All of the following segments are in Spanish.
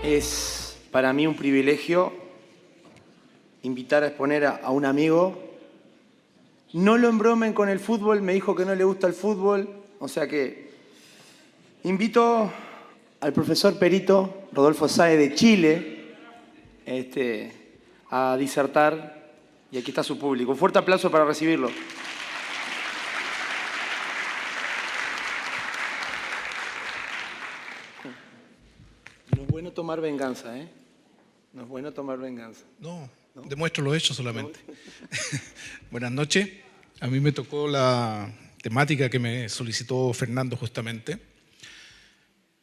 Es para mí un privilegio invitar a exponer a un amigo. No lo embromen con el fútbol, me dijo que no le gusta el fútbol, o sea que invito al profesor perito Rodolfo Sáez de Chile a disertar, y aquí está su público. Un fuerte aplauso para recibirlo. No es bueno tomar venganza, ¿eh? No es bueno tomar venganza. No, demuestro los hechos solamente. Buenas noches. A mí me tocó la temática que me solicitó Fernando justamente.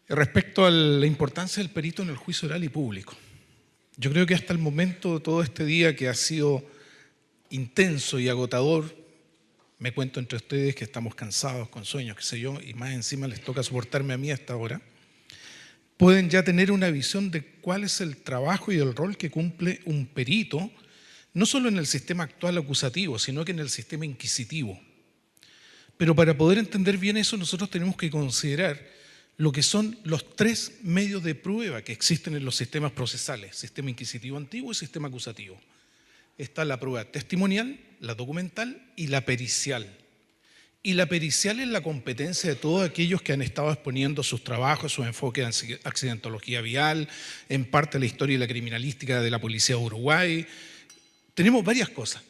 Respecto a la importancia del perito en el juicio oral y público. Yo creo que hasta el momento, todo este día que ha sido intenso y agotador, me cuento entre ustedes que estamos cansados, con sueños, qué sé yo, y más encima les toca soportarme a mí a esta hora, pueden ya tener una visión de cuál es el trabajo y el rol que cumple un perito, no solo en el sistema actual acusativo, sino que en el sistema inquisitivo. Pero para poder entender bien eso, nosotros tenemos que considerar lo que son los tres medios de prueba que existen en los sistemas procesales, sistema inquisitivo antiguo y sistema acusativo. Está la prueba testimonial, la documental y la pericial. Y la pericial es la competencia de todos aquellos que han estado exponiendo sus trabajos, sus enfoques en accidentología vial, en parte la historia y la criminalística de la policía de Uruguay. Tenemos varias cosas.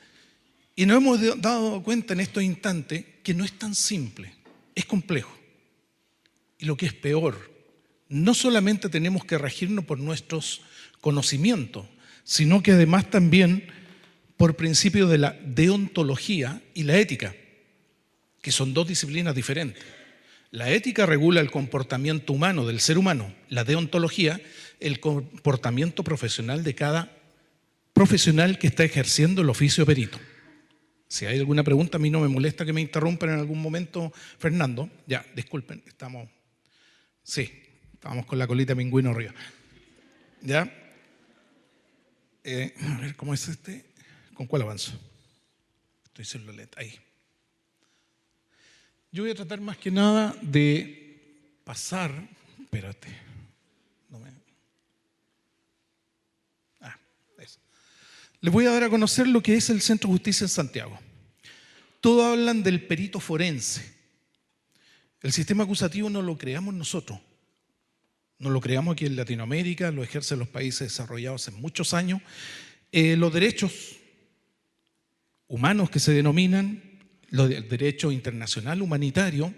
Y nos hemos dado cuenta en estos instantes que no es tan simple, es complejo. Y lo que es peor, no solamente tenemos que regirnos por nuestros conocimientos, sino que además también por principios de la deontología y la ética, que son dos disciplinas diferentes. La ética regula el comportamiento humano del ser humano, la deontología, el comportamiento profesional de cada profesional que está ejerciendo el oficio perito. Si hay alguna pregunta, a mí no me molesta que me interrumpan en algún momento, Fernando. Ya, disculpen, estábamos con la colita de pingüino arriba. ¿Ya? A ver, ¿cómo es este? ¿Con cuál avanzo? Estoy sin la letra, ahí. Yo voy a tratar más que nada de pasar, espérate, eso. Les voy a dar a conocer lo que es el Centro de Justicia en Santiago. Todos hablan del perito forense. El sistema acusativo no lo creamos nosotros. No lo creamos aquí en Latinoamérica, lo ejercen los países desarrollados hace muchos años. Los derechos humanos que se denominan, el derecho internacional humanitario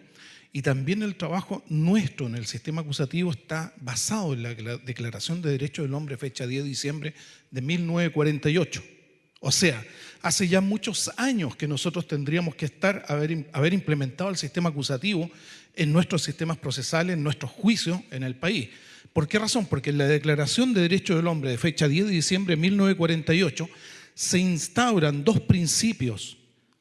y también el trabajo nuestro en el sistema acusativo está basado en la Declaración de Derechos del Hombre, fecha 10 de diciembre de 1948. O sea, hace ya muchos años que nosotros tendríamos que haber implementado el sistema acusativo en nuestros sistemas procesales, en nuestros juicios en el país. ¿Por qué razón? Porque en la Declaración de Derechos del Hombre de fecha 10 de diciembre de 1948 se instauran dos principios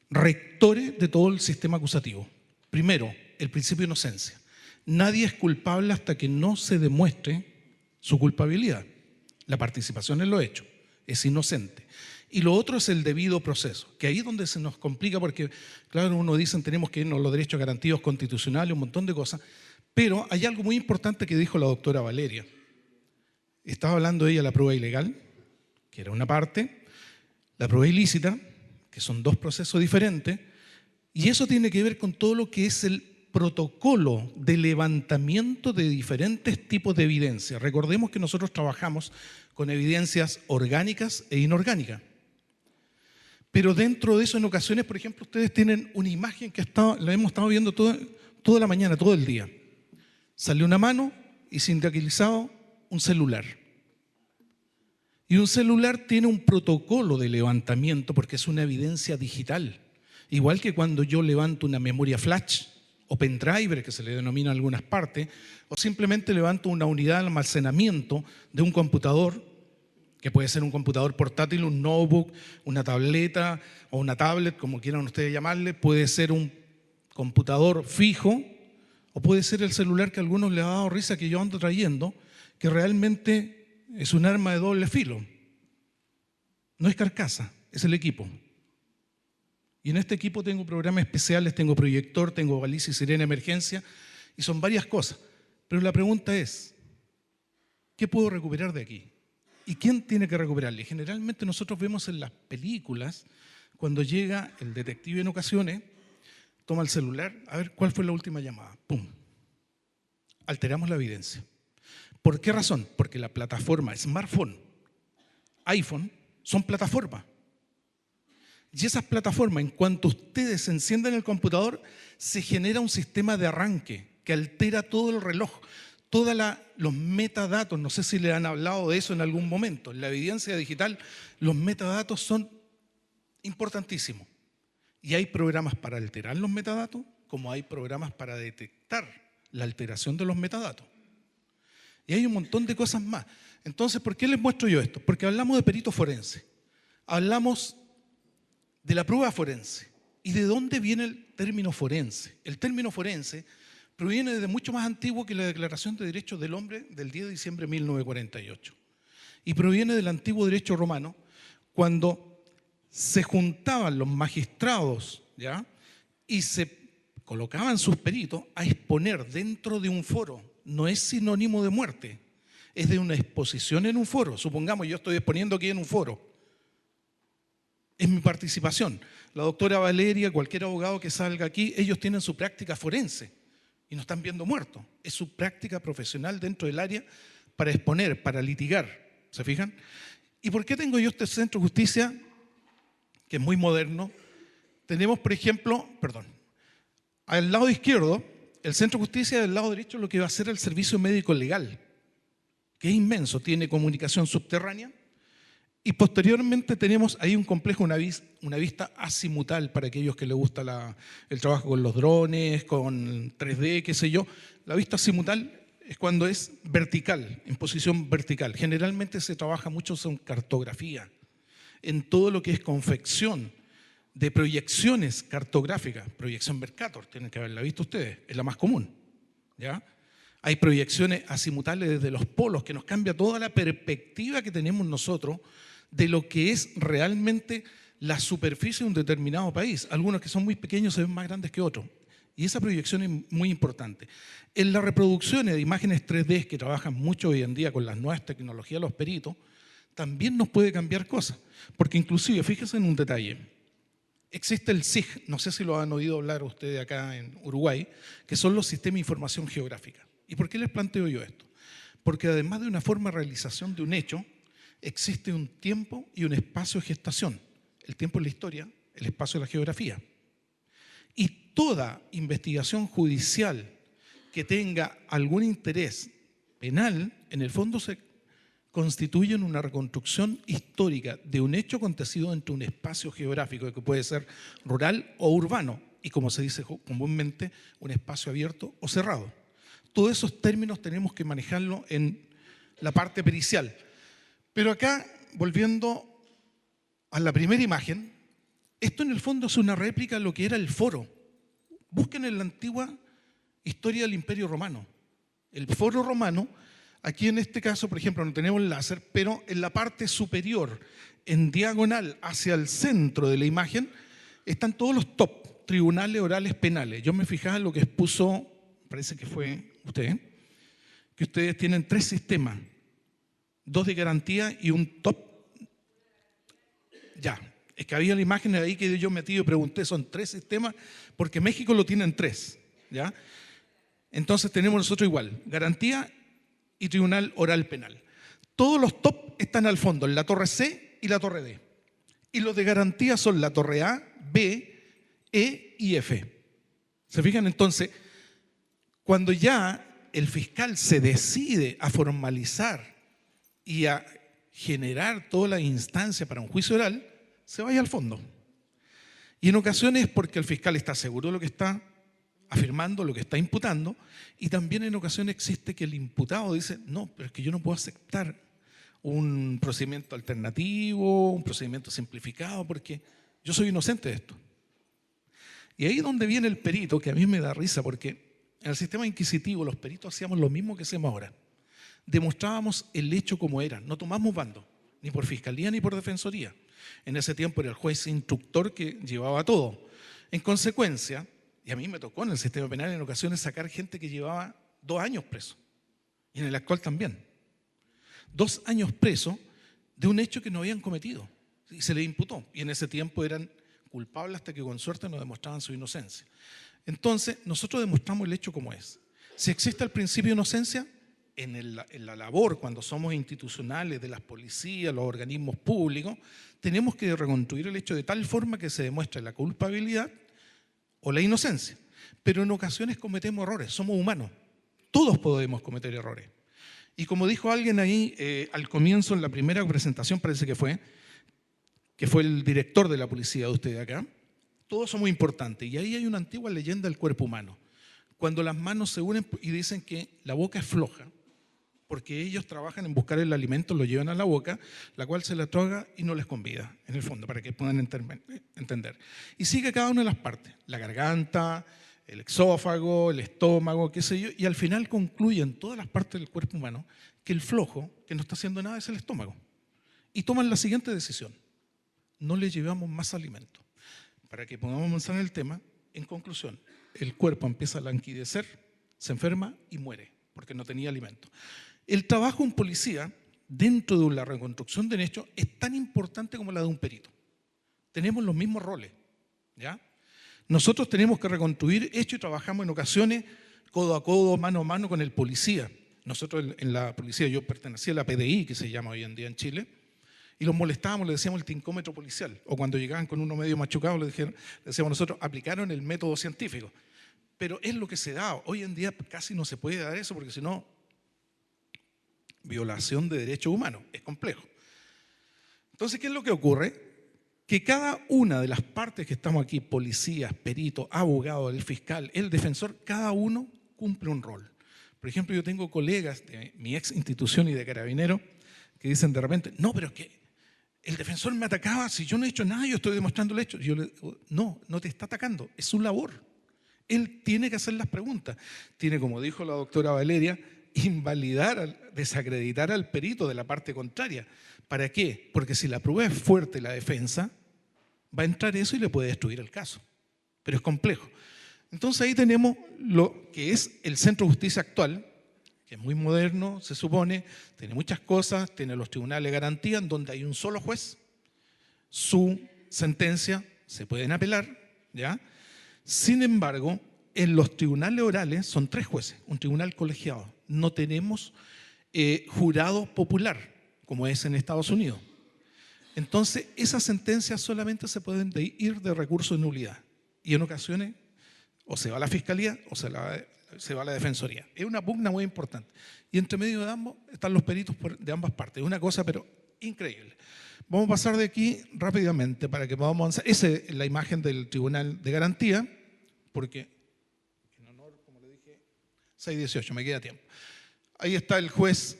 rectores de todo el sistema acusativo. Primero, el principio de inocencia. Nadie es culpable hasta que no se demuestre su culpabilidad. La participación en los hechos es inocente. Y lo otro es el debido proceso, que ahí es donde se nos complica porque, claro, uno dice tenemos que irnos a los derechos garantidos constitucionales, un montón de cosas, pero hay algo muy importante que dijo la doctora Valeria. Estaba hablando ella de la prueba ilegal, que era una parte, la prueba ilícita, que son dos procesos diferentes, y eso tiene que ver con todo lo que es el protocolo de levantamiento de diferentes tipos de evidencia. Recordemos que nosotros trabajamos con evidencias orgánicas e inorgánicas. Pero dentro de eso, en ocasiones, por ejemplo, ustedes tienen una imagen que la hemos estado viendo toda la mañana, todo el día. Sale una mano y sindicalizado un celular. Y un celular tiene un protocolo de levantamiento porque es una evidencia digital. Igual que cuando yo levanto una memoria flash o pendrive, que se le denomina en algunas partes, o simplemente levanto una unidad de almacenamiento de un computador, que puede ser un computador portátil, un notebook, una tableta o una tablet, como quieran ustedes llamarle, puede ser un computador fijo o puede ser el celular que a algunos les ha dado risa que yo ando trayendo, que realmente es un arma de doble filo. No es carcasa, es el equipo. Y en este equipo tengo programas especiales, tengo proyector, tengo baliza y sirena de emergencia, y son varias cosas. Pero la pregunta es, ¿qué puedo recuperar de aquí? ¿Y quién tiene que recuperarle? Generalmente nosotros vemos en las películas, cuando llega el detective en ocasiones, toma el celular, a ver cuál fue la última llamada. ¡Pum! Alteramos la evidencia. ¿Por qué razón? Porque la plataforma smartphone, iPhone, son plataformas. Y esas plataformas, en cuanto ustedes encienden el computador, se genera un sistema de arranque que altera todo el reloj, todos los metadatos. No sé si le han hablado de eso en algún momento. En la evidencia digital, los metadatos son importantísimos. Y hay programas para alterar los metadatos, como hay programas para detectar la alteración de los metadatos. Y hay un montón de cosas más. Entonces, ¿por qué les muestro yo esto? Porque hablamos de perito forense, hablamos de la prueba forense. ¿Y de dónde viene el término forense? El término forense proviene de mucho más antiguo que la Declaración de Derechos del Hombre del 10 de diciembre de 1948. Y proviene del antiguo derecho romano, cuando se juntaban los magistrados, ¿ya?, y se colocaban sus peritos a exponer dentro de un foro. No es sinónimo de muerte, es de una exposición en un foro. Supongamos, yo estoy exponiendo aquí en un foro. Es mi participación. La doctora Valeria, cualquier abogado que salga aquí, ellos tienen su práctica forense y no están viendo muertos. Es su práctica profesional dentro del área para exponer, para litigar. ¿Se fijan? ¿Y por qué tengo yo este centro de justicia que es muy moderno? Tenemos, por ejemplo, al lado izquierdo, el centro de justicia, del lado derecho, lo que va a ser el servicio médico legal, que es inmenso, tiene comunicación subterránea. Y posteriormente tenemos ahí un complejo, una vista azimutal para aquellos que les gusta el trabajo con los drones, con 3D, qué sé yo. La vista azimutal es cuando es vertical, en posición vertical. Generalmente se trabaja mucho en cartografía, en todo lo que es confección de proyecciones cartográficas. Proyección Mercator, tienen que haberla visto ustedes, es la más común, ¿ya? Hay proyecciones azimutales desde los polos que nos cambia toda la perspectiva que tenemos nosotros de lo que es realmente la superficie de un determinado país. Algunos que son muy pequeños se ven más grandes que otros. Y esa proyección es muy importante. En las reproducciones de imágenes 3D que trabajan mucho hoy en día con las nuevas tecnologías, los peritos, también nos puede cambiar cosas. Porque inclusive, fíjense en un detalle, existe el SIG, no sé si lo han oído hablar ustedes acá en Uruguay, que son los sistemas de información geográfica. ¿Y por qué les planteo yo esto? Porque además de una forma de realización de un hecho, existe un tiempo y un espacio de gestación. El tiempo es la historia, el espacio es la geografía. Y toda investigación judicial que tenga algún interés penal, en el fondo se constituye en una reconstrucción histórica de un hecho acontecido entre un espacio geográfico que puede ser rural o urbano y, como se dice comúnmente, un espacio abierto o cerrado. Todos esos términos tenemos que manejarlo en la parte pericial. Pero acá, volviendo a la primera imagen, esto en el fondo es una réplica de lo que era el foro. Busquen en la antigua historia del Imperio Romano. El foro romano, aquí en este caso, por ejemplo, no tenemos el láser, pero en la parte superior, en diagonal hacia el centro de la imagen, están todos los top, tribunales orales penales. Yo me fijaba en lo que expuso, parece que fue usted, que ustedes tienen 3 sistemas. 2 de garantía y un top. Ya, es que había la imagen ahí que yo metí y pregunté, son 3 sistemas, porque México lo tienen 3, ¿ya? Entonces tenemos nosotros igual, garantía y tribunal oral penal. Todos los top están al fondo, en la torre C y la torre D. Y los de garantía son la torre A, B, E y F. ¿Se fijan? Entonces, cuando ya el fiscal se decide a formalizar y a generar toda la instancia para un juicio oral, se vaya al fondo. Y en ocasiones es porque el fiscal está seguro de lo que está afirmando, lo que está imputando, y también en ocasiones existe que el imputado dice, no, pero es que yo no puedo aceptar un procedimiento alternativo, un procedimiento simplificado, porque yo soy inocente de esto. Y ahí es donde viene el perito, que a mí me da risa, porque en el sistema inquisitivo los peritos hacíamos lo mismo que hacemos ahora. Demostrábamos el hecho como era, no tomamos bando, ni por fiscalía ni por defensoría. En ese tiempo era el juez instructor que llevaba todo. En consecuencia, y a mí me tocó en el sistema penal en ocasiones sacar gente que llevaba 2 años preso, y en el actual también. 2 años preso de un hecho que no habían cometido. Y se les imputó. Y en ese tiempo eran culpables hasta que con suerte nos demostraban su inocencia. Entonces, nosotros demostramos el hecho como es. Si existe el principio de inocencia, en la labor, cuando somos institucionales de las policías, los organismos públicos, tenemos que reconstruir el hecho de tal forma que se demuestre la culpabilidad o la inocencia. Pero en ocasiones cometemos errores, somos humanos. Todos podemos cometer errores. Y como dijo alguien ahí al comienzo, en la primera presentación, parece que fue el director de la policía de ustedes acá, todos somos importantes. Y ahí hay una antigua leyenda del cuerpo humano. Cuando las manos se unen y dicen que la boca es floja, porque ellos trabajan en buscar el alimento, lo llevan a la boca, la cual se la traga y no les convida, en el fondo, para que puedan entender. Y sigue cada una de las partes, la garganta, el exófago, el estómago, qué sé yo, y al final concluyen todas las partes del cuerpo humano que el flojo, que no está haciendo nada, es el estómago. Y toman la siguiente decisión: no le llevamos más alimento. Para que podamos avanzar en el tema, en conclusión, el cuerpo empieza a languidecer, se enferma y muere, porque no tenía alimento. El trabajo en policía, dentro de la reconstrucción de hechos, es tan importante como la de un perito. Tenemos los mismos roles, ¿ya? Nosotros tenemos que reconstruir hechos y trabajamos en ocasiones codo a codo, mano a mano con el policía. Nosotros en la policía, yo pertenecía a la PDI, que se llama hoy en día en Chile, y los molestábamos, le decíamos el tincómetro policial. O cuando llegaban con uno medio machucado, le decíamos nosotros, aplicaron el método científico. Pero es lo que se da. Hoy en día casi no se puede dar eso, porque si no, violación de derechos humanos. Es complejo. Entonces, ¿qué es lo que ocurre? Que cada una de las partes que estamos aquí, policías, peritos, abogados, el fiscal, el defensor, cada uno cumple un rol. Por ejemplo, yo tengo colegas de mi ex institución y de Carabineros que dicen de repente, no, pero es que el defensor me atacaba, si yo no he hecho nada, yo estoy demostrando el hecho. Yo le digo, no te está atacando, es su labor. Él tiene que hacer las preguntas. Tiene, como dijo la doctora Valeria, invalidar, desacreditar al perito de la parte contraria. ¿Para qué? Porque si la prueba es fuerte, la defensa, va a entrar eso y le puede destruir el caso. Pero es complejo. Entonces ahí tenemos lo que es el Centro de Justicia actual, que es muy moderno, se supone, tiene muchas cosas, tiene los tribunales de garantía, en donde hay un solo juez, su sentencia se pueden apelar, ¿ya? Sin embargo, en los tribunales orales son 3 jueces, un tribunal colegiado. No tenemos jurado popular, como es en Estados Unidos. Entonces, esas sentencias solamente se pueden ir de recurso de nulidad. Y en ocasiones, o se va a la fiscalía o se va a la defensoría. Es una pugna muy importante. Y entre medio de ambos están los peritos de ambas partes. Es una cosa, pero increíble. Vamos a pasar de aquí rápidamente para que podamos avanzar. Esa es la imagen del tribunal de garantía, porque en honor, como le dije, 6:18, me queda tiempo. Ahí está el juez,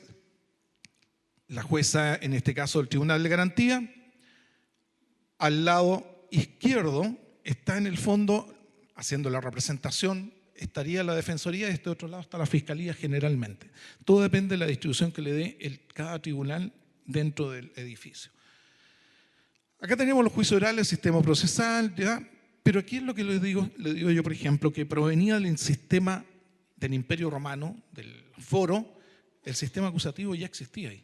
la jueza, en este caso del tribunal de garantía. Al lado izquierdo está en el fondo, haciendo la representación, estaría la defensoría y este otro lado está la fiscalía generalmente. Todo depende de la distribución que le dé cada tribunal dentro del edificio. Acá tenemos los juicios orales, el sistema procesal, ¿ya? Pero aquí es lo que le digo yo, por ejemplo, que provenía del sistema del Imperio Romano, del foro, el sistema acusativo ya existía ahí.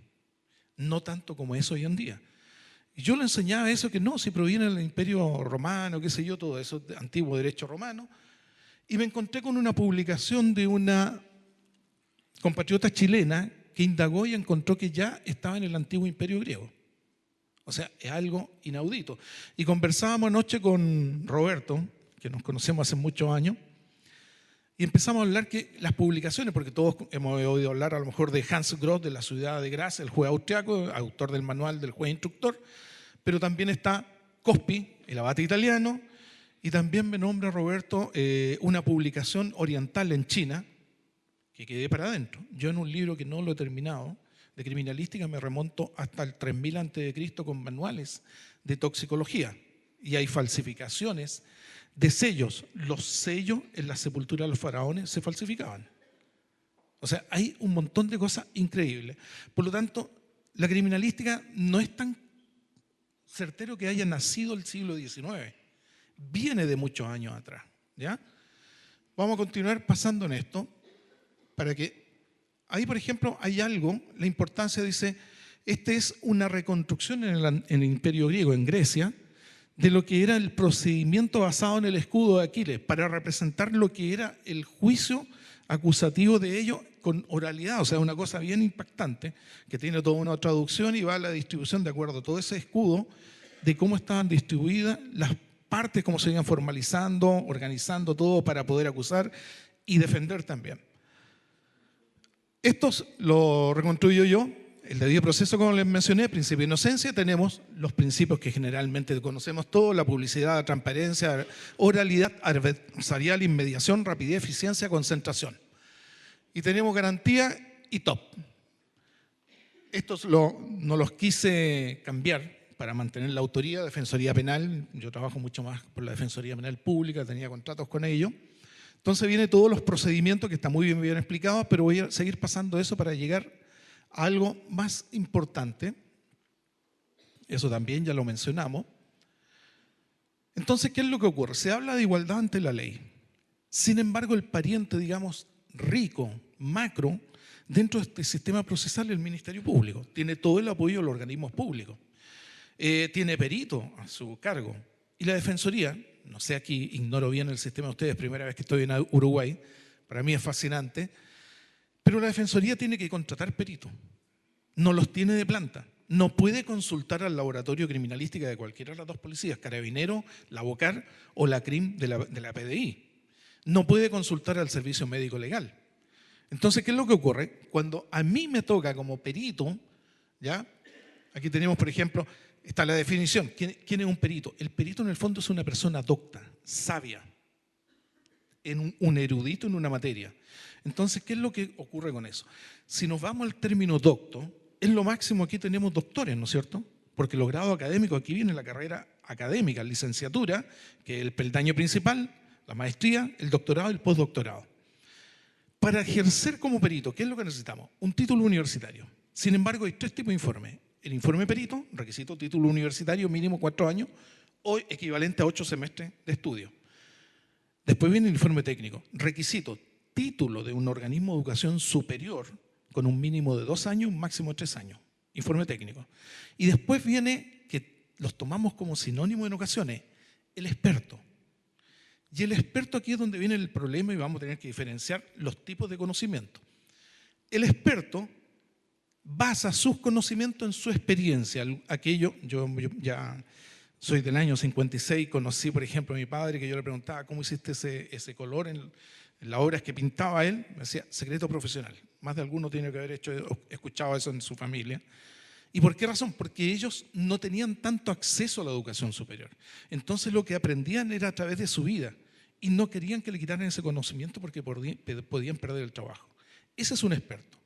No tanto como es hoy en día. Y yo le enseñaba eso, que no, si proviene del Imperio Romano, qué sé yo, todo eso, de antiguo derecho romano. Y me encontré con una publicación de una compatriota chilena que indagó y encontró que ya estaba en el antiguo Imperio griego. O sea, es algo inaudito. Y conversábamos anoche con Roberto, que nos conocemos hace muchos años, y empezamos a hablar que las publicaciones, porque todos hemos oído hablar a lo mejor de Hans Gross, de la ciudad de Graz, el juez austriaco, autor del manual del juez instructor, pero también está Cospi, el abate italiano, y también me nombra Roberto una publicación oriental en China, que quedé para adentro. Yo en un libro que no lo he terminado, de criminalística, me remonto hasta el 3000 a.C. con manuales de toxicología. Y hay falsificaciones de sellos. Los sellos en la sepultura de los faraones se falsificaban. O sea, hay un montón de cosas increíbles. Por lo tanto, la criminalística no es tan certero que haya nacido el siglo XIX. Viene de muchos años atrás, ¿ya? Vamos a continuar pasando en esto para que Ahí, por ejemplo, hay algo, la importancia dice, esta es una reconstrucción en el Imperio griego, en Grecia, de lo que era el procedimiento basado en el escudo de Aquiles, para representar lo que era el juicio acusativo de ellos con oralidad, o sea, una cosa bien impactante, que tiene toda una traducción y va a la distribución de acuerdo a todo ese escudo, de cómo estaban distribuidas las partes, cómo se iban formalizando, organizando todo para poder acusar y defender también. Esto lo reconstruyo yo. El debido proceso, como les mencioné, principio de inocencia, tenemos los principios que generalmente conocemos todos: la publicidad, la transparencia, oralidad adversarial, inmediación, rapidez, eficiencia, concentración. Y tenemos garantía y top. Estos no los quise cambiar para mantener la autoría, Defensoría Penal. Yo trabajo mucho más por la Defensoría Penal Pública, tenía contratos con ellos. Entonces vienen todos los procedimientos que están muy bien explicados, pero voy a seguir pasando eso para llegar a algo más importante. Eso también ya lo mencionamos. Entonces, ¿qué es lo que ocurre? Se habla de igualdad ante la ley. Sin embargo, el pariente, digamos, rico, macro, dentro de este sistema procesal, el Ministerio Público tiene todo el apoyo de los organismos públicos. Tiene perito a su cargo. Y la Defensoría, no sé, aquí ignoro bien el sistema de ustedes, primera vez que estoy en Uruguay, para mí es fascinante, pero la Defensoría tiene que contratar peritos, no los tiene de planta, no puede consultar al laboratorio criminalística de cualquiera de las dos policías, Carabinero, la BOCAR o la CRIM de la PDI, no puede consultar al servicio médico legal. Entonces, ¿qué es lo que ocurre? Cuando a mí me toca como perito, ¿ya? Aquí tenemos, por ejemplo, está la definición. ¿Quién es un perito? El perito en el fondo es una persona docta, sabia, un erudito en una materia. Entonces, ¿qué es lo que ocurre con eso? Si nos vamos al término docto, es lo máximo, aquí tenemos doctores, ¿no es cierto? Porque los grados académicos, aquí viene la carrera académica, licenciatura, que es el peldaño principal, la maestría, el doctorado y el postdoctorado. Para ejercer como perito, ¿qué es lo que necesitamos? Un título universitario. Sin embargo, hay tres tipos de informes. El informe perito, requisito título universitario mínimo 4 años o equivalente a 8 semestres de estudio. Después viene el informe técnico, requisito título de un organismo de educación superior con un mínimo de 2 años, un máximo de 3 años, informe técnico. Y después viene, que los tomamos como sinónimo en ocasiones, el experto. Y el experto, aquí es donde viene el problema y vamos a tener que diferenciar los tipos de conocimiento. El experto basa sus conocimientos en su experiencia. Aquello, yo ya soy del año 56, conocí, por ejemplo, a mi padre, que yo le preguntaba cómo hiciste ese color en las obras que pintaba él. Me decía, secreto profesional. Más de alguno tiene que haber escuchado eso en su familia. ¿Y por qué razón? Porque ellos no tenían tanto acceso a la educación superior. Entonces lo que aprendían era a través de su vida y no querían que le quitaran ese conocimiento porque podían perder el trabajo. Ese es un experto.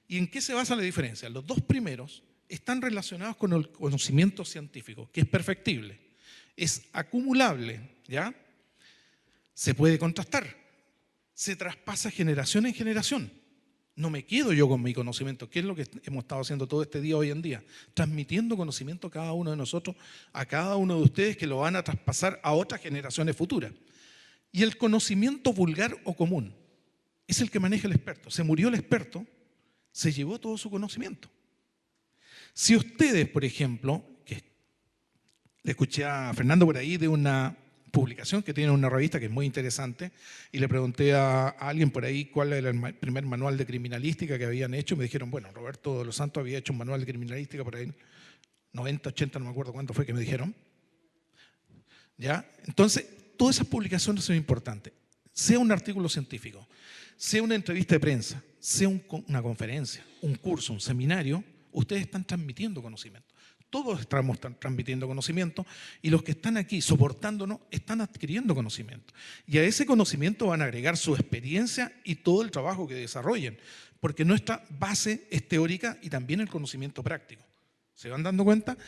¿Y en qué se basa la diferencia? Los dos primeros están relacionados con el conocimiento científico, que es perfectible, es acumulable, ¿ya? Se puede contrastar, se traspasa generación en generación. No me quedo yo con mi conocimiento, que es lo que hemos estado haciendo todo este día hoy en día, transmitiendo conocimiento a cada uno de nosotros, a cada uno de ustedes, que lo van a traspasar a otras generaciones futuras. Y el conocimiento vulgar o común es el que maneja el experto. Se murió el experto, se llevó todo su conocimiento. Si ustedes, por ejemplo, que le escuché a Fernando por ahí de una publicación que tiene una revista que es muy interesante, y le pregunté a alguien por ahí cuál era el primer manual de criminalística que habían hecho, y me dijeron, bueno, Roberto de los Santos había hecho un manual de criminalística por ahí, 90, 80, no me acuerdo cuánto fue que me dijeron. ¿Ya? Entonces, todas esas publicaciones son importantes. Sea un artículo científico, sea una entrevista de prensa, sea una conferencia, un curso, un seminario, ustedes están transmitiendo conocimiento. Todos estamos transmitiendo conocimiento y los que están aquí soportándonos están adquiriendo conocimiento. Y a ese conocimiento van a agregar su experiencia y todo el trabajo que desarrollen, porque nuestra base es teórica y también el conocimiento práctico. ¿Se van dando cuenta?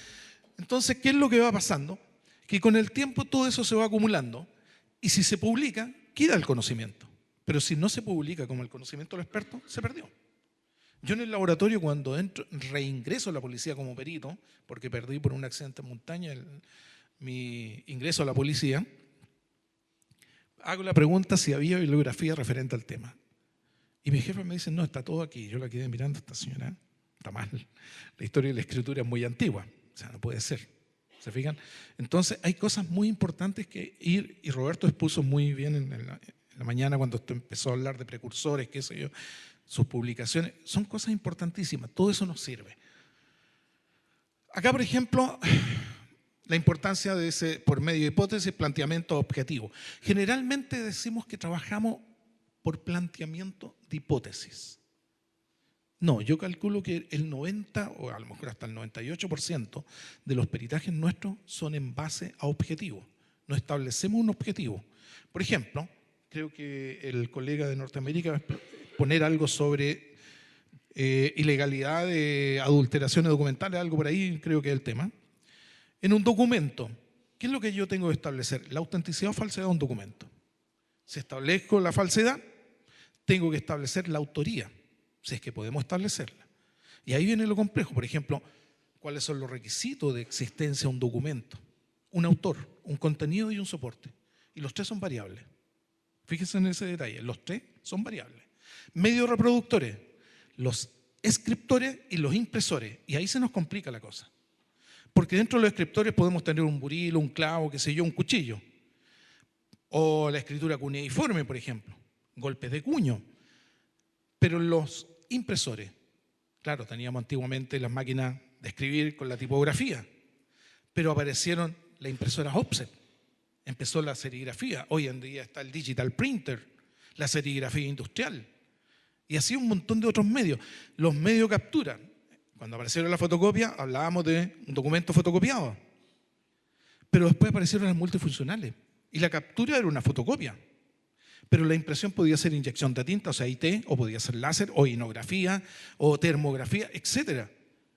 Entonces, ¿qué es lo que va pasando? Que con el tiempo todo eso se va acumulando y si se publica, queda el conocimiento. Pero si no se publica como el conocimiento del experto, se perdió. Yo en el laboratorio, cuando reingreso a la policía como perito, porque perdí por un accidente en montaña mi ingreso a la policía, hago la pregunta si había bibliografía referente al tema. Y mi jefe me dice, no, está todo aquí. Yo la quedé mirando, esta señora está mal. La historia de la escritura es muy antigua, o sea, no puede ser. ¿Se fijan? Entonces hay cosas muy importantes que ir, y Roberto expuso muy bien en la mañana cuando usted empezó a hablar de precursores, qué sé yo, sus publicaciones, son cosas importantísimas, todo eso nos sirve. Acá, por ejemplo, la importancia de ese, por medio de hipótesis, planteamiento objetivo. Generalmente decimos que trabajamos por planteamiento de hipótesis. No, yo calculo que el 90 o a lo mejor hasta el 98% de los peritajes nuestros son en base a objetivos. No establecemos un objetivo. Por ejemplo, creo que el colega de Norteamérica va a poner algo sobre ilegalidad de adulteraciones documentales, algo por ahí creo que es el tema. En un documento, ¿qué es lo que yo tengo que establecer? La autenticidad o falsedad de un documento. Si establezco la falsedad, tengo que establecer la autoría, si es que podemos establecerla. Y ahí viene lo complejo. Por ejemplo, ¿cuáles son los requisitos de existencia de un documento? Un autor, un contenido y un soporte. Y los tres son variables. Fíjense en ese detalle, los tres son variables. Medios reproductores, los escriptores y los impresores. Y ahí se nos complica la cosa. Porque dentro de los escriptores podemos tener un burilo, un clavo, qué sé yo, un cuchillo. O la escritura cuneiforme, por ejemplo, golpes de cuño. Pero los impresores, claro, teníamos antiguamente las máquinas de escribir con la tipografía, pero aparecieron las impresoras offset, empezó la serigrafía, hoy en día está el digital printer, la serigrafía industrial, y así un montón de otros medios. Los medios de captura, cuando aparecieron la fotocopia, hablábamos de un documento fotocopiado, pero después aparecieron las multifuncionales, y la captura era una fotocopia. Pero la impresión podía ser inyección de tinta, o sea, IT, o podía ser láser, o inografía, o termografía, etc.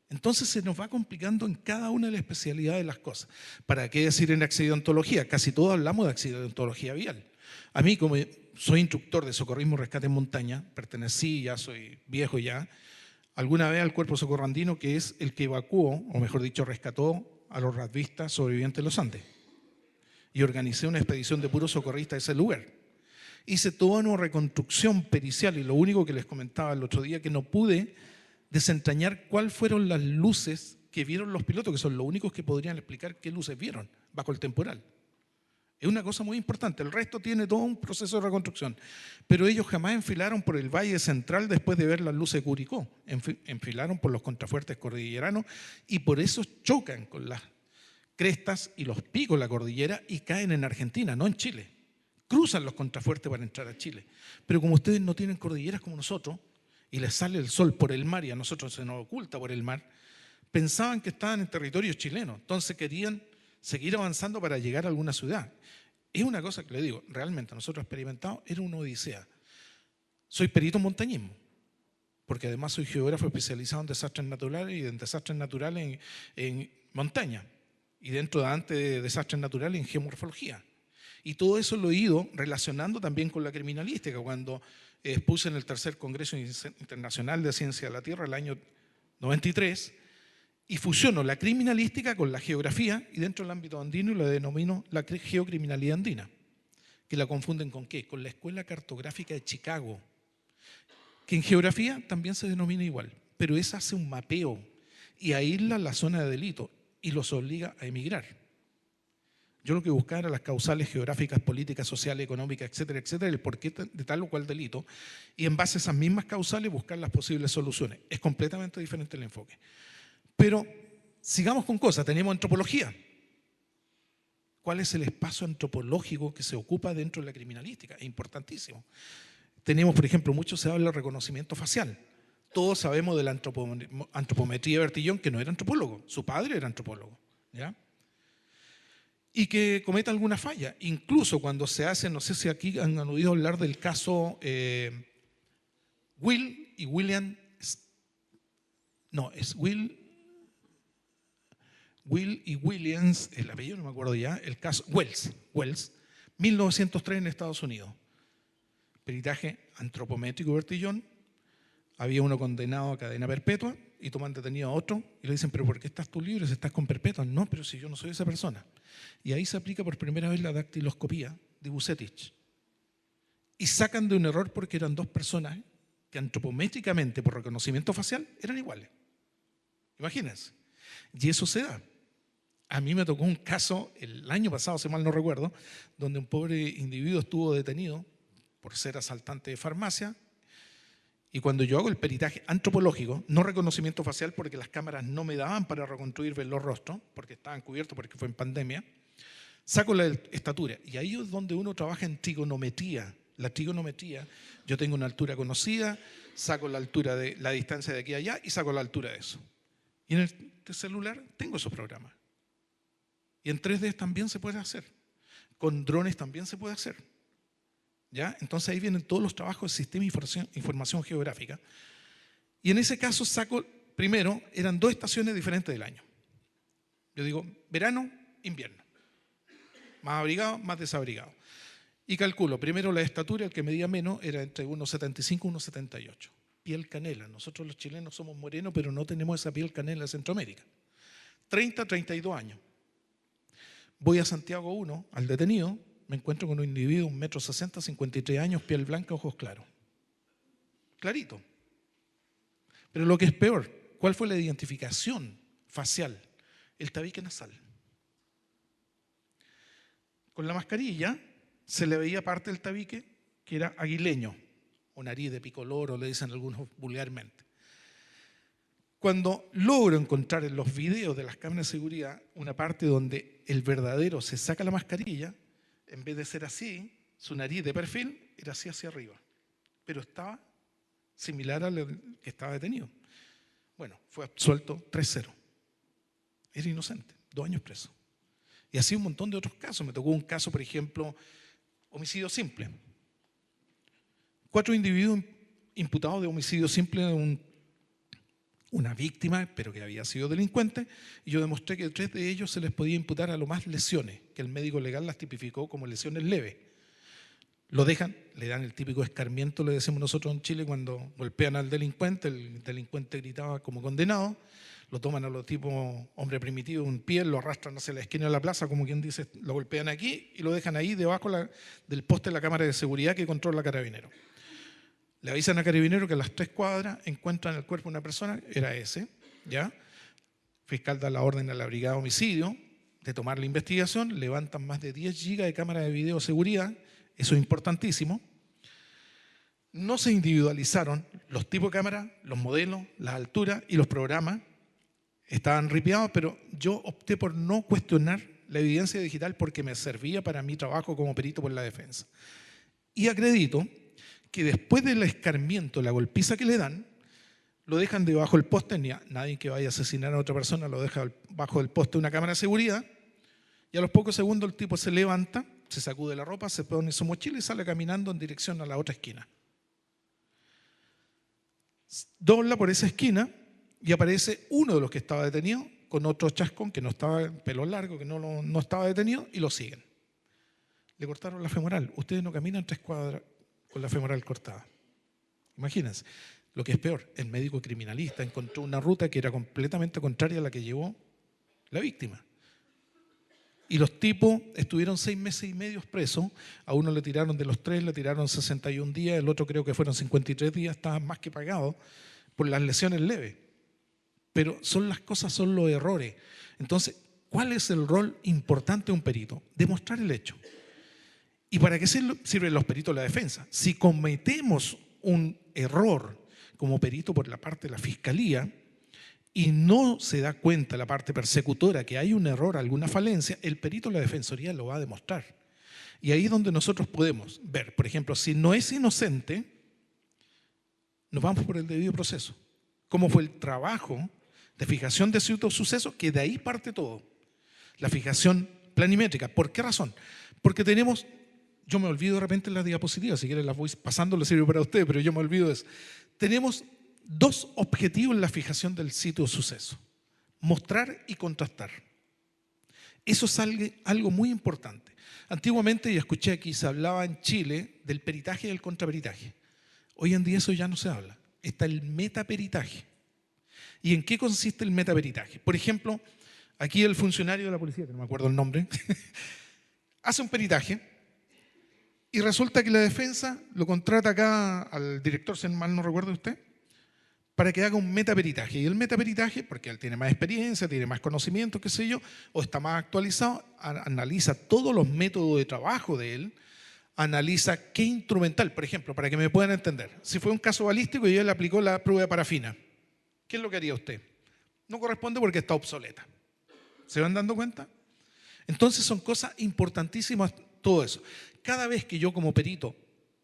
Entonces se nos va complicando en cada una de las especialidades de las cosas. ¿Para qué decir en accidentología? Casi todos hablamos de accidentología vial. A mí, como soy instructor de socorrismo y rescate en montaña, pertenecí, ya soy viejo ya, alguna vez al Cuerpo Socorro Andino, que es el que evacuó, o mejor dicho, rescató a los radvistas sobrevivientes de los Andes. Y organicé una expedición de puros socorristas a ese lugar. Hice toda una reconstrucción pericial y lo único que les comentaba el otro día que no pude desentrañar cuáles fueron las luces que vieron los pilotos, que son los únicos que podrían explicar qué luces vieron bajo el temporal. Es una cosa muy importante. El resto tiene todo un proceso de reconstrucción. Pero ellos jamás enfilaron por el Valle Central después de ver las luces de Curicó. Enfilaron por los contrafuertes cordilleranos y por eso chocan con las crestas y los picos de la cordillera y caen en Argentina, no en Chile. Cruzan los contrafuertes para entrar a Chile. Pero como ustedes no tienen cordilleras como nosotros, y les sale el sol por el mar y a nosotros se nos oculta por el mar, pensaban que estaban en territorio chileno. Entonces querían seguir avanzando para llegar a alguna ciudad. Es una cosa que le digo, realmente nosotros experimentamos, era una odisea. Soy perito en montañismo, porque además soy geógrafo especializado en desastres naturales y en desastres naturales en montaña. Y dentro de antes de desastres naturales en geomorfología. Y todo eso lo he ido relacionando también con la criminalística. Cuando expuse en el tercer Congreso Internacional de Ciencia de la Tierra el año 93 y fusiono la criminalística con la geografía y dentro del ámbito andino la denomino la geocriminalidad andina. ¿Que la confunden con qué? Con la Escuela Cartográfica de Chicago, que en geografía también se denomina igual, pero esa hace un mapeo y aísla la zona de delito y los obliga a emigrar. Yo lo que buscaba era las causales geográficas, políticas, sociales, económicas, etcétera, etcétera, el porqué de tal o cual delito, y en base a esas mismas causales buscar las posibles soluciones. Es completamente diferente el enfoque. Pero sigamos con cosas. Tenemos antropología. ¿Cuál es el espacio antropológico que se ocupa dentro de la criminalística? Es importantísimo. Tenemos, por ejemplo, mucho se habla del reconocimiento facial. Todos sabemos de la antropometría de Bertillon, que no era antropólogo, su padre era antropólogo, ¿ya? Y que cometa alguna falla. Incluso cuando se hace, no sé si aquí han oído hablar del caso Will y William, no, es Will y Williams, el apellido no me acuerdo ya, el caso Wells, 1903 en Estados Unidos. Peritaje antropométrico Bertillon, había uno condenado a cadena perpetua y toman detenido a otro y le dicen, pero ¿por qué estás tú libre si estás con perpetua? No, pero si yo no soy esa persona. Y ahí se aplica por primera vez la dactiloscopía de Vucetich. Y sacan de un error porque eran dos personas que antropométricamente, por reconocimiento facial, eran iguales. Imagínense. Y eso se da. A mí me tocó un caso el año pasado, si mal no recuerdo, donde un pobre individuo estuvo detenido por ser asaltante de farmacia. Y cuando yo hago el peritaje antropológico, no reconocimiento facial porque las cámaras no me daban para reconstruir ver los rostros, porque estaban cubiertos porque fue en pandemia, saco la estatura. Y ahí es donde uno trabaja en trigonometría. La trigonometría, yo tengo una altura conocida, saco la altura de la distancia de aquí a allá y saco la altura de eso. Y en el celular tengo esos programas. Y en 3D también se puede hacer. Con drones también se puede hacer. ¿Ya? Entonces ahí vienen todos los trabajos de sistema de información geográfica. Y en ese caso saco, primero, eran 2 estaciones diferentes del año. Yo digo, verano, invierno. Más abrigado, más desabrigado. Y calculo, primero la estatura, el que medía menos, era entre 1,75 y 1,78. Piel canela. Nosotros los chilenos somos morenos, pero no tenemos esa piel canela de Centroamérica. 30, 32 años. Voy a Santiago 1, al detenido, me encuentro con un individuo, 1,60 m, 53 años, piel blanca, ojos claros. Clarito. Pero lo que es peor, ¿cuál fue la identificación facial? El tabique nasal. Con la mascarilla se le veía parte del tabique que era aguileño, o nariz de picoloro, le dicen algunos vulgarmente. Cuando logro encontrar en los videos de las cámaras de seguridad una parte donde el verdadero se saca la mascarilla, en vez de ser así, su nariz de perfil era así hacia arriba, pero estaba similar al que estaba detenido. Bueno, fue absuelto 3-0. Era inocente, 2 años preso. Y así un montón de otros casos. Me tocó un caso, por ejemplo, homicidio simple. 4 individuos imputados de homicidio simple de una víctima, pero que había sido delincuente, y yo demostré que 3 de ellos se les podía imputar a lo más lesiones, que el médico legal las tipificó como lesiones leves. Lo dejan, le dan el típico escarmiento, le decimos nosotros en Chile, cuando golpean al delincuente, el delincuente gritaba como condenado, lo toman a los tipos hombre primitivo, un pie, lo arrastran hacia la esquina de la plaza, como quien dice, lo golpean aquí y lo dejan ahí debajo del poste de la cámara de seguridad que controla Carabinero. Le avisan a Carabinero que a las 3 cuadras encuentran el cuerpo de una persona, era ese, ¿ya? Fiscal da la orden a la brigada de homicidio de tomar la investigación, levantan más de 10 gigas de cámara de video de seguridad, eso es importantísimo. No se individualizaron los tipos de cámara, los modelos, las alturas y los programas. Estaban ripiados, pero yo opté por no cuestionar la evidencia digital porque me servía para mi trabajo como perito por la defensa. Y acredito que después del escarmiento, la golpiza que le dan, lo dejan debajo del poste, nadie que vaya a asesinar a otra persona lo deja bajo del poste de una cámara de seguridad, y a los pocos segundos el tipo se levanta, se sacude la ropa, se pone su mochila y sale caminando en dirección a la otra esquina. Dobla por esa esquina y aparece uno de los que estaba detenido con otro chascón que no estaba, pelo largo, que no estaba detenido, y lo siguen. Le cortaron la femoral. Ustedes no caminan 3 cuadras con la femoral cortada. Imagínense. Lo que es peor, el médico criminalista encontró una ruta que era completamente contraria a la que llevó la víctima. Y los tipos estuvieron 6 meses y medio presos. A uno le tiraron de los 3, le tiraron 61 días, el otro creo que fueron 53 días, estaban más que pagados por las lesiones leves. Pero son las cosas, son los errores. Entonces, ¿cuál es el rol importante de un perito? Demostrar el hecho. ¿Y para qué sirven los peritos de la defensa? Si cometemos un error como perito por la parte de la fiscalía y no se da cuenta la parte persecutora que hay un error, alguna falencia, el perito de la defensoría lo va a demostrar. Y ahí es donde nosotros podemos ver, por ejemplo, si no es inocente, nos vamos por el debido proceso. ¿Cómo fue el trabajo de fijación de ciertos sucesos? Que de ahí parte todo. La fijación planimétrica. ¿Por qué razón? Porque tenemos, yo me olvido de repente las diapositivas, si quieren las voy pasando, les sirve para ustedes, pero yo me olvido de eso. Tenemos 2 objetivos en la fijación del sitio de suceso: mostrar y contrastar. Eso es algo muy importante. Antiguamente, y escuché aquí, se hablaba en Chile del peritaje y del contraperitaje. Hoy en día eso ya no se habla. Está el metaperitaje. ¿Y en qué consiste el metaperitaje? Por ejemplo, aquí el funcionario de la policía, que no me acuerdo el nombre, hace un peritaje Y resulta que la defensa lo contrata acá al director, si mal no recuerda usted, para que haga un metaperitaje. Y el metaperitaje, porque él tiene más experiencia, tiene más conocimiento, qué sé yo, o está más actualizado, analiza todos los métodos de trabajo de él, analiza qué instrumental, por ejemplo, para que me puedan entender. Si fue un caso balístico y él aplicó la prueba de parafina, ¿qué es lo que haría usted? No corresponde porque está obsoleta. ¿Se van dando cuenta? Entonces son cosas importantísimas todo eso. Cada vez que yo como perito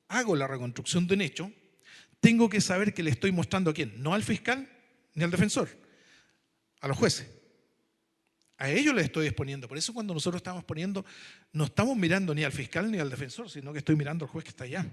hago la reconstrucción de un hecho, tengo que saber que le estoy mostrando a quién, no al fiscal ni al defensor, a los jueces. A ellos les estoy exponiendo. Por eso cuando nosotros estamos poniendo, no estamos mirando ni al fiscal ni al defensor, sino que estoy mirando al juez que está allá.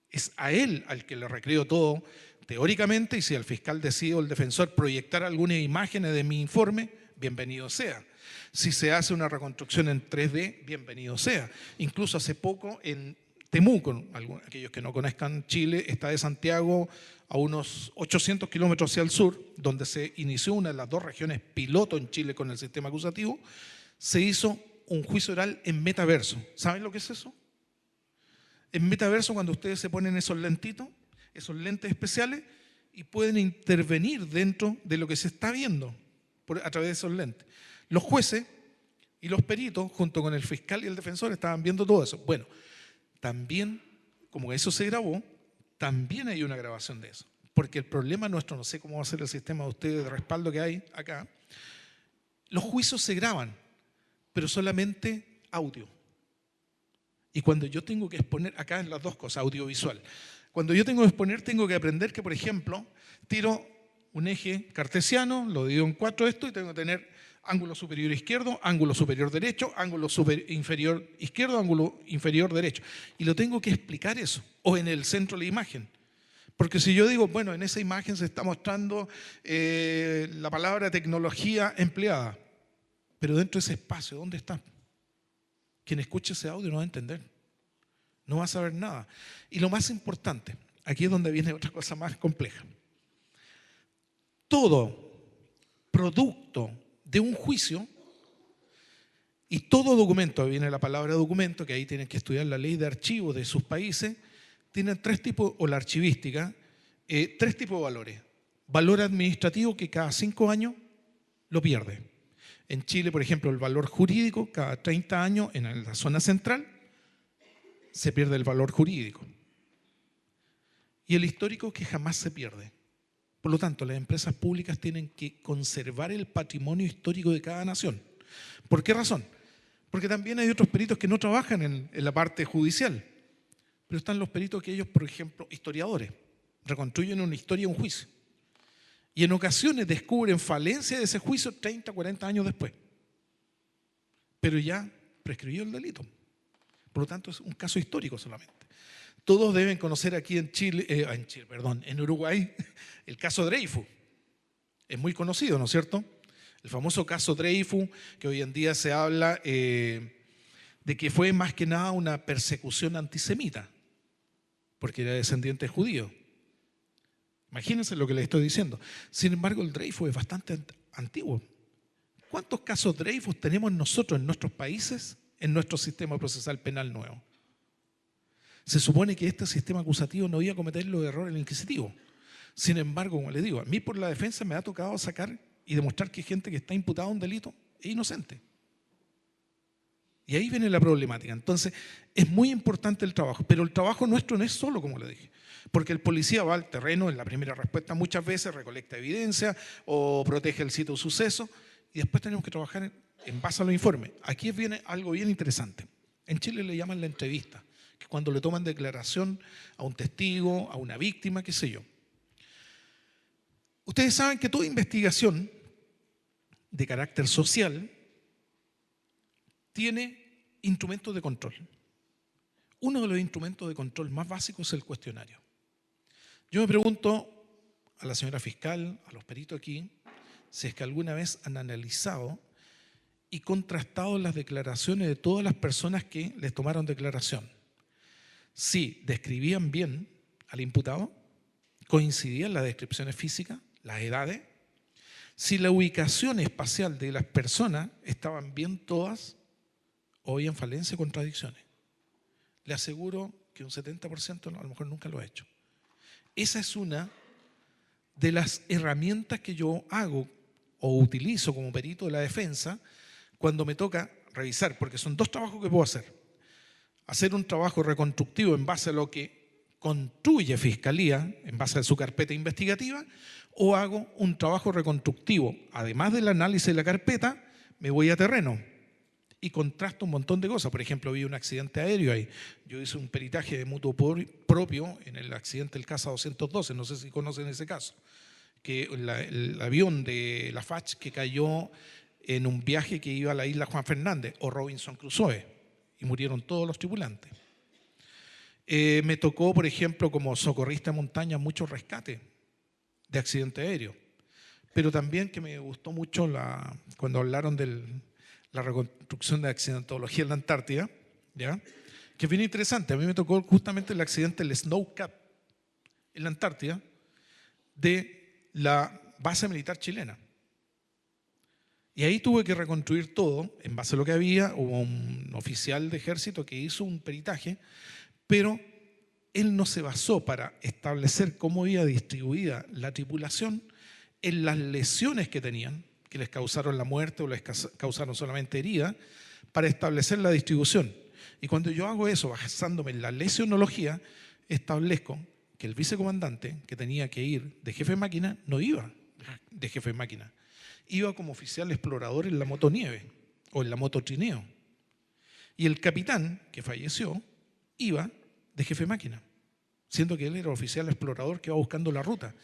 Es a él al que le recreo todo teóricamente, y si el fiscal decide o el defensor proyectar algunas imágenes de mi informe, bienvenido sea. Si se hace una reconstrucción en 3D, bienvenido sea. Incluso hace poco en Temuco, aquellos que no conozcan Chile, está de Santiago a unos 800 kilómetros hacia el sur, donde se inició una de las 2 regiones piloto en Chile con el sistema acusativo, se hizo un juicio oral en metaverso. ¿Saben lo que es eso? En metaverso, cuando ustedes se ponen esos lentitos, esos lentes especiales, y pueden intervenir dentro de lo que se está viendo a través de esos lentes. Los jueces y los peritos, junto con el fiscal y el defensor, estaban viendo todo eso. Bueno, también, como eso se grabó, también hay una grabación de eso. Porque el problema nuestro, no sé cómo va a ser el sistema de ustedes de respaldo que hay acá, los juicios se graban, pero solamente audio. Y cuando yo tengo que exponer, acá en las 2 cosas, audiovisual, cuando yo tengo que exponer, tengo que aprender que, por ejemplo, tiro un eje cartesiano, lo divido en 4 esto, y tengo que tener ángulo superior izquierdo, ángulo superior derecho, ángulo inferior izquierdo, ángulo inferior derecho. Y lo tengo que explicar eso, o en el centro de la imagen. Porque si yo digo, bueno, en esa imagen se está mostrando la palabra tecnología empleada, pero dentro de ese espacio, ¿dónde está? Quien escuche ese audio no va a entender, no va a saber nada. Y lo más importante, aquí es donde viene otra cosa más compleja. Todo producto de un juicio y todo documento, viene la palabra documento, que ahí tienen que estudiar la ley de archivos de sus países, tienen 3 tipos, o la archivística, 3 tipos de valores. Valor administrativo, que cada 5 años lo pierde. En Chile, por ejemplo, el valor jurídico, cada 30 años en la zona central, se pierde el valor jurídico. Y el histórico, que jamás se pierde. Por lo tanto, las empresas públicas tienen que conservar el patrimonio histórico de cada nación. ¿Por qué razón? Porque también hay otros peritos que no trabajan en la parte judicial, pero están los peritos que ellos, por ejemplo, historiadores, reconstruyen una historia, un juicio. Y en ocasiones descubren falencia de ese juicio 30, 40 años después. Pero ya prescribió el delito. Por lo tanto, es un caso histórico solamente. Todos deben conocer aquí en Uruguay, el caso Dreyfus. Es muy conocido, ¿no es cierto? El famoso caso Dreyfus, que hoy en día se habla de que fue más que nada una persecución antisemita, porque era descendiente judío. Imagínense lo que les estoy diciendo. Sin embargo, el Dreyfus es bastante antiguo. ¿Cuántos casos Dreyfus tenemos nosotros en nuestros países, en nuestro sistema procesal penal nuevo? Se supone que este sistema acusativo no iba a cometer los errores inquisitivos. Sin embargo, como les digo, a mí por la defensa me ha tocado sacar y demostrar que gente que está imputada a un delito es inocente. Y ahí viene la problemática. Entonces, es muy importante el trabajo, pero el trabajo nuestro no es solo, como le dije, porque el policía va al terreno en la primera respuesta muchas veces, recolecta evidencia o protege el sitio de suceso, y después tenemos que trabajar en base a los informes. Aquí viene algo bien interesante. En Chile le llaman la entrevista, que es cuando le toman declaración a un testigo, a una víctima, qué sé yo. Ustedes saben que toda investigación de carácter social tiene instrumentos de control. Uno de los instrumentos de control más básicos es el cuestionario. Yo me pregunto a la señora fiscal, a los peritos aquí, si es que alguna vez han analizado y contrastado las declaraciones de todas las personas que les tomaron declaración. Si describían bien al imputado, coincidían las descripciones físicas, las edades, si la ubicación espacial de las personas estaban bien todas o habían falencias y contradicciones. Le aseguro que un 70% a lo mejor nunca lo ha hecho. Esa es una de las herramientas que yo hago o utilizo como perito de la defensa cuando me toca revisar, porque son dos trabajos que puedo hacer. Hacer un trabajo reconstructivo en base a lo que construye Fiscalía, en base a su carpeta investigativa, o hago un trabajo reconstructivo. Además del análisis de la carpeta, me voy a terreno y contrasto un montón de cosas. Por ejemplo, vi un accidente aéreo ahí. Yo hice un peritaje de mutuo propio en el accidente del Casa 212, no sé si conocen ese caso, que el avión de la FACH que cayó en un viaje que iba a la isla Juan Fernández o Robinson Crusoe y murieron todos los tripulantes. Me tocó, por ejemplo, como socorrista de montaña, mucho rescate de accidente aéreo, pero también que me gustó mucho cuando hablaron de la reconstrucción de accidentología en la Antártida, ¿ya? Que es bien interesante. A mí me tocó justamente el accidente del Snow Cap en la Antártida de la base militar chilena. Y ahí tuve que reconstruir todo en base a lo que había. Hubo un oficial de ejército que hizo un peritaje, pero él no se basó para establecer cómo iba distribuida la tripulación en las lesiones que tenían, que les causaron la muerte o les causaron solamente herida, para establecer la distribución. Y cuando yo hago eso, basándome en la lesionología, establezco que el vicecomandante, que tenía que ir de jefe de máquina, no iba de jefe de máquina. Iba como oficial explorador en la motonieve o en la mototrineo. Y el capitán, que falleció, iba de jefe de máquina, siendo que él era oficial explorador que iba buscando la ruta.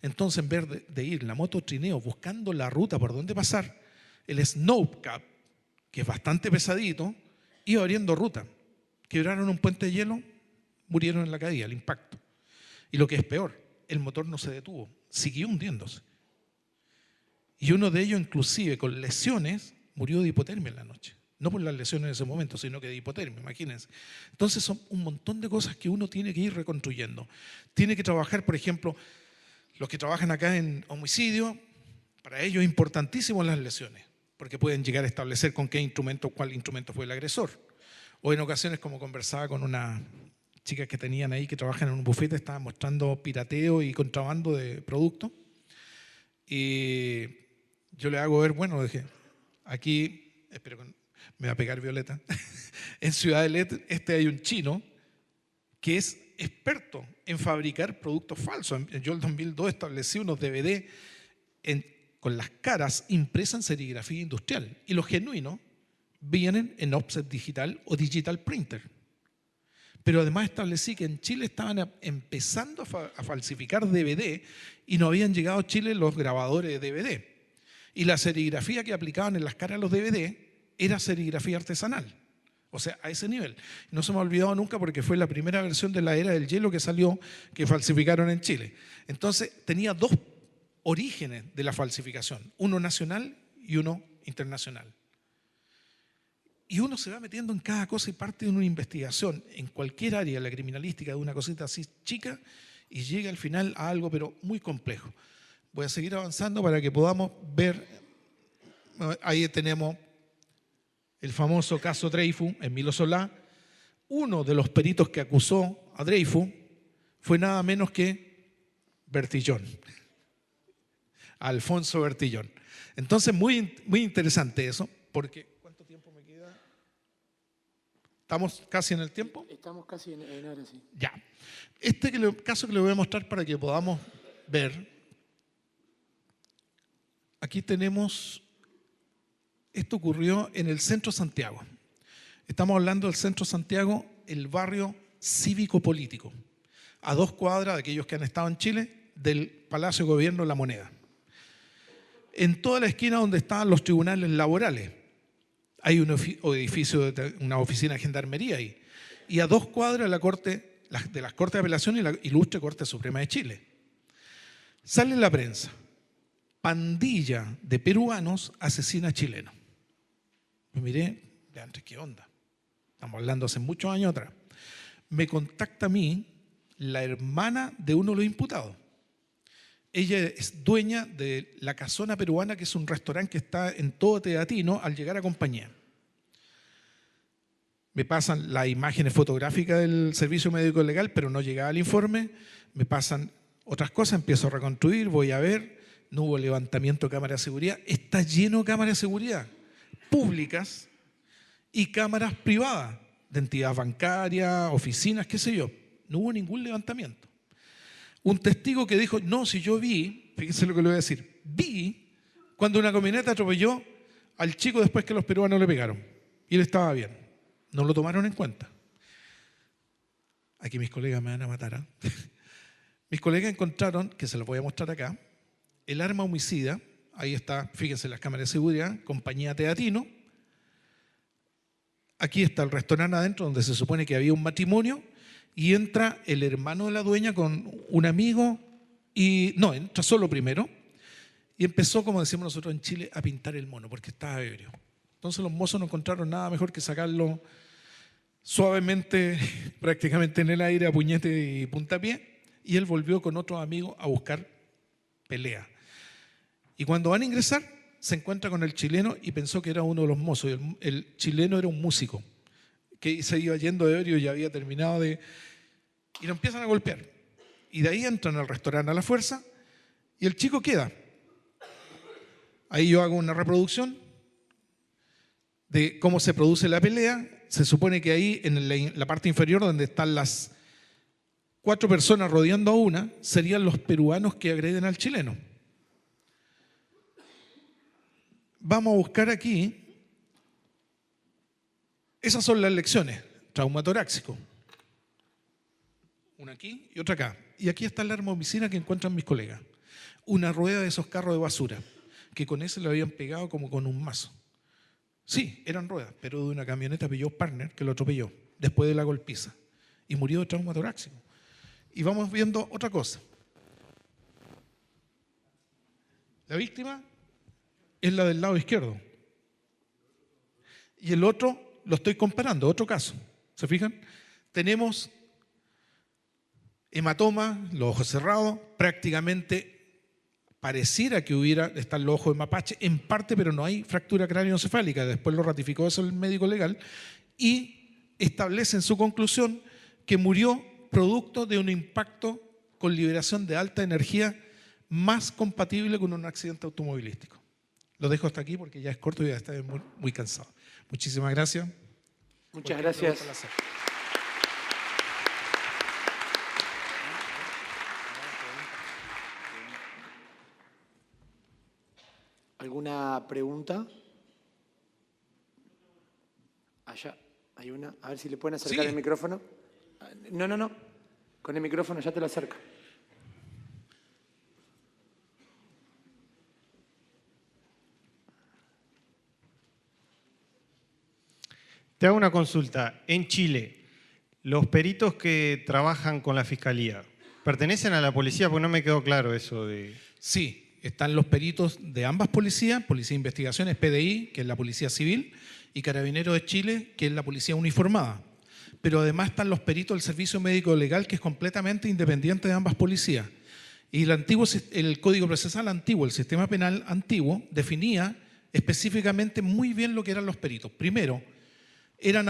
Entonces, en vez de ir en la mototrineo buscando la ruta por donde pasar, el Snow Cap, que es bastante pesadito, iba abriendo ruta. Quebraron un puente de hielo, murieron en la caída, el impacto. Y lo que es peor, el motor no se detuvo, siguió hundiéndose. Y uno de ellos, inclusive con lesiones, murió de hipotermia en la noche. No por las lesiones en ese momento, sino que de hipotermia, imagínense. Entonces son un montón de cosas que uno tiene que ir reconstruyendo. Tiene que trabajar, por ejemplo, los que trabajan acá en homicidio, para ellos es importantísimo las lesiones, porque pueden llegar a establecer con qué instrumento, cuál instrumento fue el agresor. O en ocasiones, como conversaba con una chica que tenían ahí, que trabajan en un bufete, estaban mostrando pirateo y contrabando de productos. Y yo le hago ver, bueno, dije, aquí, espero que me va a pegar Violeta, en Ciudad del Este hay un chino que es experto en fabricar productos falsos. Yo en el 2002 establecí unos DVD con las caras impresas en serigrafía industrial y los genuinos vienen en offset digital o digital printer. Pero además establecí que en Chile estaban empezando a falsificar DVD y no habían llegado a Chile los grabadores de DVD. Y la serigrafía que aplicaban en las caras de los DVD era serigrafía artesanal. O sea, a ese nivel. No se me ha olvidado nunca porque fue la primera versión de la era del hielo que salió, que falsificaron en Chile. Entonces tenía dos orígenes de la falsificación, uno nacional y uno internacional. Y uno se va metiendo en cada cosa y parte de una investigación en cualquier área de la criminalística de una cosita así chica y llega al final a algo pero muy complejo. Voy a seguir avanzando para que podamos ver. Ahí tenemos el famoso caso Dreyfus, Emilio Solá. Uno de los peritos que acusó a Dreyfus fue nada menos que Bertillón, Alfonso Bertillón. Entonces, muy, muy interesante eso, porque ¿cuánto tiempo me queda? ¿Estamos casi en el tiempo? Estamos casi en hora, sí. Ya. Caso que le voy a mostrar para que podamos ver. Aquí tenemos, esto ocurrió en el centro de Santiago. Estamos hablando del centro de Santiago, el barrio cívico-político, a 2 cuadras de aquellos que han estado en Chile, del Palacio de Gobierno de La Moneda. En toda la esquina donde estaban los tribunales laborales, hay un edificio de una oficina de gendarmería ahí. Y a 2 cuadras de las Cortes de Apelación y la Ilustre Corte Suprema de Chile. Sale en la prensa: pandilla de peruanos asesina a chilenos. Me miré, de antes, ¿qué onda? Estamos hablando hace muchos años atrás. Me contacta a mí la hermana de uno de los imputados. Ella es dueña de La Casona Peruana, que es un restaurante que está en todo Teatino al llegar a Compañía. me pasan las imágenes fotográficas del servicio médico legal, pero no llegaba el informe, me pasan otras cosas, empiezo a reconstruir, voy a ver, no hubo levantamiento de cámaras de seguridad, está lleno de cámaras de seguridad públicas y cámaras privadas, de entidades bancarias, oficinas, qué sé yo. No hubo ningún levantamiento. Un testigo que dijo, no, si yo vi, fíjense lo que le voy a decir, vi cuando una camioneta atropelló al chico después que los peruanos le pegaron y él estaba bien. No lo tomaron en cuenta. Aquí mis colegas me van a matar, ¿eh? Mis colegas encontraron, que se los voy a mostrar acá, el arma homicida, ahí está, fíjense las cámaras de seguridad, compañía Teatino. Aquí está el restaurante adentro donde se supone que había un matrimonio y entra el hermano de la dueña con un amigo y no, entra solo primero y empezó, como decimos nosotros en Chile, a pintar el mono porque estaba ebrio. Entonces los mozos no encontraron nada mejor que sacarlo suavemente, prácticamente en el aire, a puñete y puntapié, y él volvió con otros amigos a buscar pelea. Y cuando van a ingresar, se encuentra con el chileno y pensó que era uno de los mozos. Y el chileno era un músico que se iba yendo de ebrio y ya había terminado de... Y lo empiezan a golpear. Y de ahí entran al restaurante a la fuerza y el chico queda. Ahí yo hago una reproducción de cómo se produce la pelea. Se supone que ahí en la parte inferior donde están las 4 personas rodeando a una, serían los peruanos que agreden al chileno. Vamos a buscar aquí, esas son las lecciones, traumatoráxico. Una aquí y otra acá. Y aquí está el arma homicida que encuentran mis colegas. Una rueda de esos carros de basura, que con ese le habían pegado como con un mazo. Sí, eran ruedas, pero de una camioneta Peugeot Partner que lo atropelló después de la golpiza. Y murió de traumatoráxico. Y vamos viendo otra cosa. La víctima es la del lado izquierdo. Y el otro, lo estoy comparando, otro caso. ¿Se fijan? Tenemos hematoma, los ojos cerrados, prácticamente pareciera que están los ojos de mapache, en parte, pero no hay fractura cráneoencefálica. Después lo ratificó eso el médico legal y establece en su conclusión que murió producto de un impacto con liberación de alta energía más compatible con un accidente automovilístico. Lo dejo hasta aquí porque ya es corto y ya estoy muy, muy cansado. Muchísimas gracias. Muchas gracias. ¿Alguna pregunta? Allá hay una. A ver si le pueden acercar el micrófono. No. Con el micrófono ya te lo acerco. Te hago una consulta. En Chile, los peritos que trabajan con la Fiscalía, ¿pertenecen a la policía? Porque no me quedó claro eso de... Sí, están los peritos de ambas policías, Policía de Investigaciones, PDI, que es la Policía Civil, y Carabineros de Chile, que es la Policía Uniformada. Pero además están los peritos del Servicio Médico Legal, que es completamente independiente de ambas policías. Y el Código Procesal antiguo, el sistema penal antiguo, definía específicamente muy bien lo que eran los peritos. Primero, eran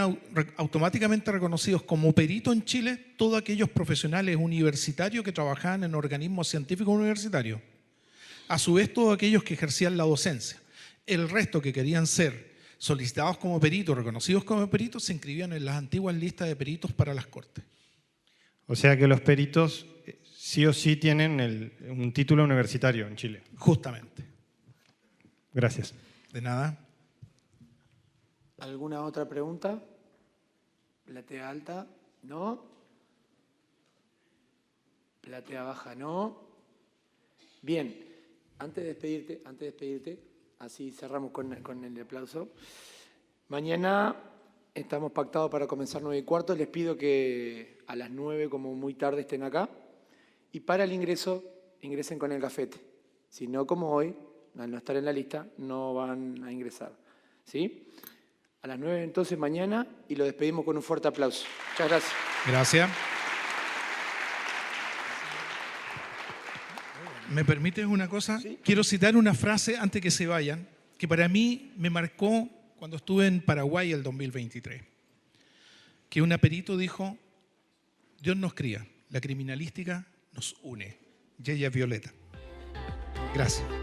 automáticamente reconocidos como peritos en Chile todos aquellos profesionales universitarios que trabajaban en organismos científicos universitarios. A su vez, todos aquellos que ejercían la docencia. El resto que querían ser solicitados como peritos, reconocidos como peritos, se inscribían en las antiguas listas de peritos para las cortes. O sea que los peritos sí o sí tienen un título universitario en Chile. Justamente. Gracias. De nada. ¿Alguna otra pregunta? Platea alta, no. Platea baja, no. Bien, antes de despedirte, así cerramos con el aplauso. Mañana estamos pactados para comenzar 9:15. Les pido que a las 9, como muy tarde, estén acá. Y para el ingreso, ingresen con el gafete. Si no, como hoy, al no estar en la lista, no van a ingresar. ¿Sí? A las 9 entonces mañana y lo despedimos con un fuerte aplauso. Muchas gracias. Gracias. ¿Me permites una cosa? Sí. Quiero citar una frase antes que se vayan, que para mí me marcó cuando estuve en Paraguay el 2023. que un perito dijo, Dios nos cría, la criminalística nos une. Y ella es Violeta. Gracias.